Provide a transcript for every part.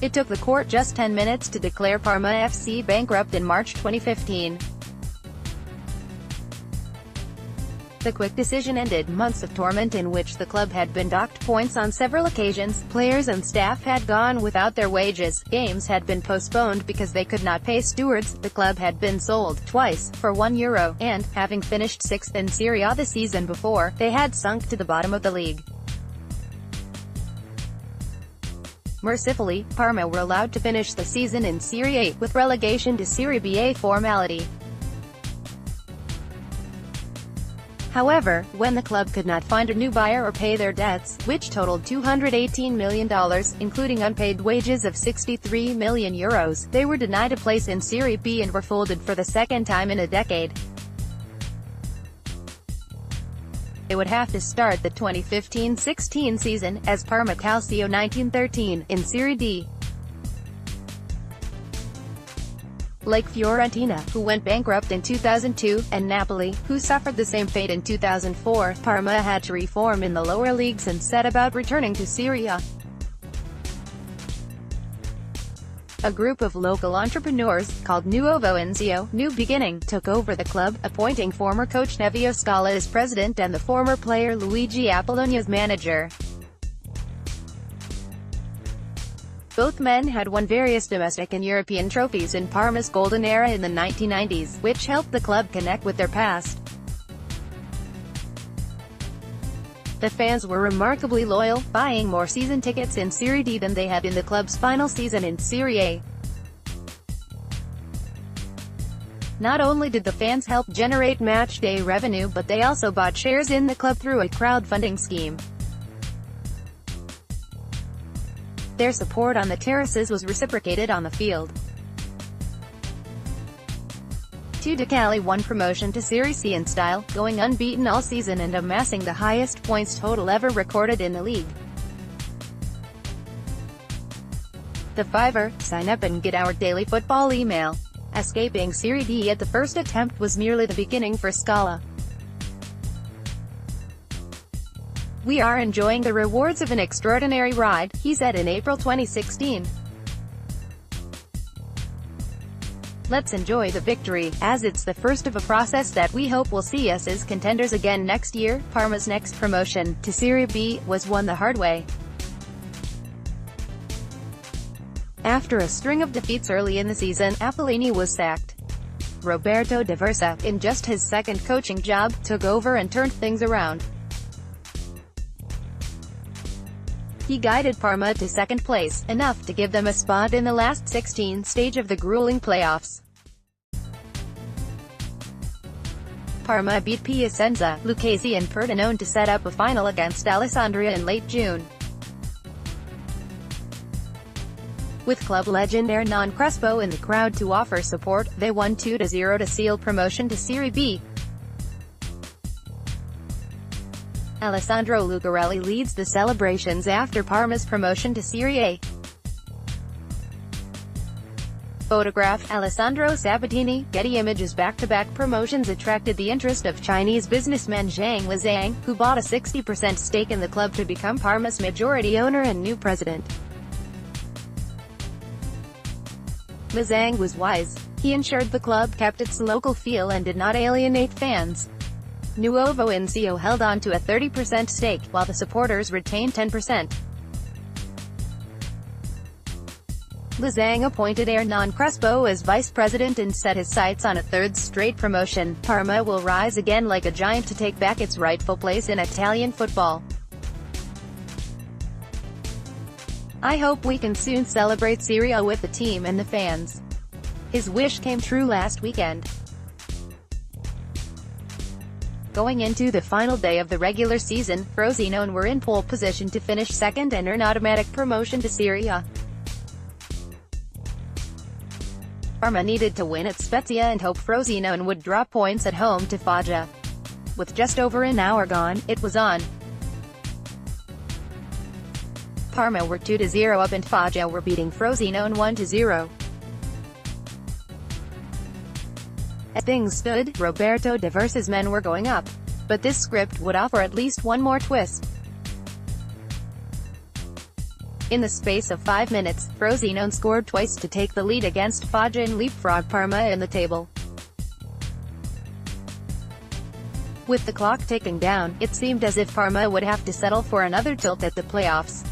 It took the court just 10 minutes to declare Parma FC bankrupt in March 2015. The quick decision ended months of torment in which the club had been docked points on several occasions, players and staff had gone without their wages, games had been postponed because they could not pay stewards, the club had been sold twice, for €1, and, having finished 6th in Serie A the season before, they had sunk to the bottom of the league. Mercifully, Parma were allowed to finish the season in Serie A, with relegation to Serie B a formality. However, when the club could not find a new buyer or pay their debts, which totaled $218 million, including unpaid wages of €63 million, they were denied a place in Serie B and were folded for the second time in a decade. They would have to start the 2015-16 season, as Parma Calcio 1913, in Serie D. Like Fiorentina, who went bankrupt in 2002, and Napoli, who suffered the same fate in 2004, Parma had to reform in the lower leagues and set about returning to Serie A. A group of local entrepreneurs, called Nuovo Enzio, New Beginning, took over the club, appointing former coach Nevio Scala as president and the former player Luigi Apollonia as manager. Both men had won various domestic and European trophies in Parma's golden era in the 1990s, which helped the club connect with their past. The fans were remarkably loyal, buying more season tickets in Serie D than they had in the club's final season in Serie A. Not only did the fans help generate match-day revenue, but they also bought shares in the club through a crowdfunding scheme. Their support on the terraces was reciprocated on the field. Cali won promotion to Serie C in style, going unbeaten all season and amassing the highest points total ever recorded in the league. The Fiver, sign up and get our daily football email. Escaping Serie D at the first attempt was merely the beginning for Scala. "We are enjoying the rewards of an extraordinary ride," he said in April 2016. "Let's enjoy the victory, as it's the first of a process that we hope will see us as contenders again next year." Parma's next promotion, to Serie B, was won the hard way. After a string of defeats early in the season, Apollini was sacked. Roberto De Versa, in just his second coaching job, took over and turned things around. He guided Parma to second place, enough to give them a spot in the last 16 stage of the grueling playoffs. Parma beat Piacenza, Lucchese and Pordenone to set up a final against Alessandria in late June. With club legend Hernan Crespo in the crowd to offer support, they won 2-0 to seal promotion to Serie B. Alessandro Lucarelli leads the celebrations after Parma's promotion to Serie A. Photographed, Alessandro Sabatini, Getty Images. Back-to-back promotions attracted the interest of Chinese businessman Zhang Lizhang, who bought a 60% stake in the club to become Parma's majority owner and new president. Lizhang was wise. He ensured the club kept its local feel and did not alienate fans. Nuovo Enzio held on to a 30% stake, while the supporters retained 10%. Lizhang appointed Hernan Crespo as vice president and set his sights on a third straight promotion. Parma will rise again like a giant to take back its rightful place in Italian football. "I hope we can soon celebrate Serie A with the team and the fans." His wish came true last weekend. Going into the final day of the regular season, Frosinone were in pole position to finish second and earn automatic promotion to Serie A. Parma needed to win at Spezia and hope Frosinone would drop points at home to Foggia. With just over an hour gone, it was on. Parma were 2-0 up and Foggia were beating Frosinone 1-0. As things stood, Roberto De Versa's men were going up. But this script would offer at least one more twist. In the space of 5 minutes, Frosinone scored twice to take the lead against Foggia and leapfrog Parma in the table. With the clock ticking down, it seemed as if Parma would have to settle for another tilt at the playoffs.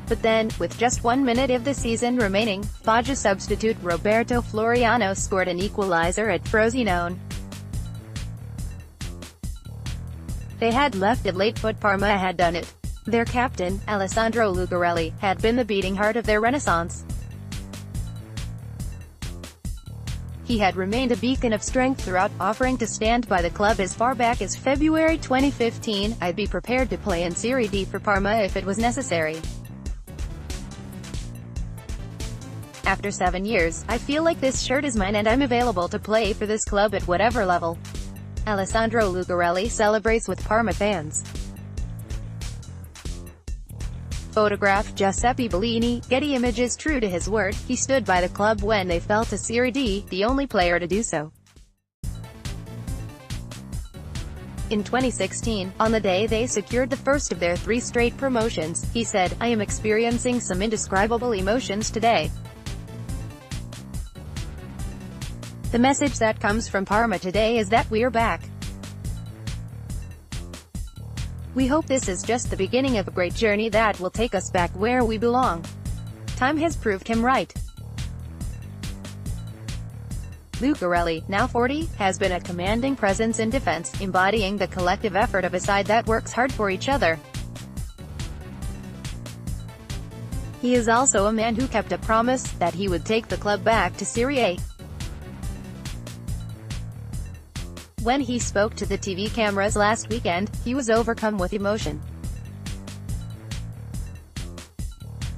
But then, with just 1 minute of the season remaining, Foggia substitute Roberto Floriano scored an equalizer at Frosinone. They had left it late, but Parma had done it. Their captain, Alessandro Lucarelli, had been the beating heart of their renaissance. He had remained a beacon of strength throughout, offering to stand by the club as far back as February 2015. "I'd be prepared to play in Serie D for Parma if it was necessary. After 7 years, I feel like this shirt is mine and I'm available to play for this club at whatever level." Alessandro Lucarelli celebrates with Parma fans. Photograph Giuseppe Bellini, Getty Images. True to his word, he stood by the club when they fell to Serie D, the only player to do so. In 2016, on the day they secured the first of their 3 straight promotions, he said, "I am experiencing some indescribable emotions today. The message that comes from Parma today is that we're back. We hope this is just the beginning of a great journey that will take us back where we belong." Time has proved him right. Lucarelli, now 40, has been a commanding presence in defense, embodying the collective effort of a side that works hard for each other. He is also a man who kept a promise, that he would take the club back to Serie A. When he spoke to the TV cameras last weekend, he was overcome with emotion.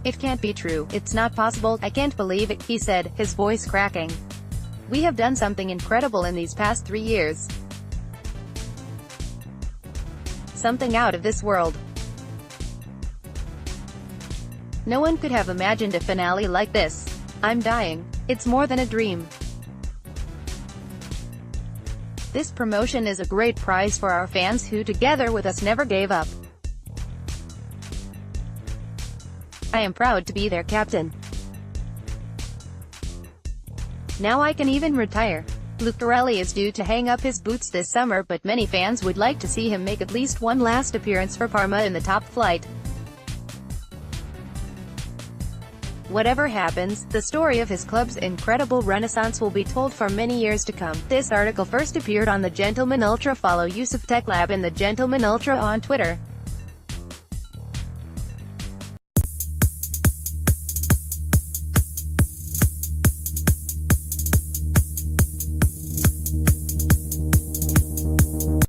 "It can't be true, it's not possible, I can't believe it," he said, his voice cracking. "We have done something incredible in these past 3 years. Something out of this world. No one could have imagined a finale like this. I'm dying. It's more than a dream. This promotion is a great prize for our fans who together with us never gave up. I am proud to be their captain. Now I can even retire." Lucarelli is due to hang up his boots this summer, but many fans would like to see him make at least one last appearance for Parma in the top flight. Whatever happens, the story of his club's incredible renaissance will be told for many years to come. This article first appeared on the Gentleman Ultra. Follow Yusuf Tech Lab and the Gentleman Ultra on Twitter.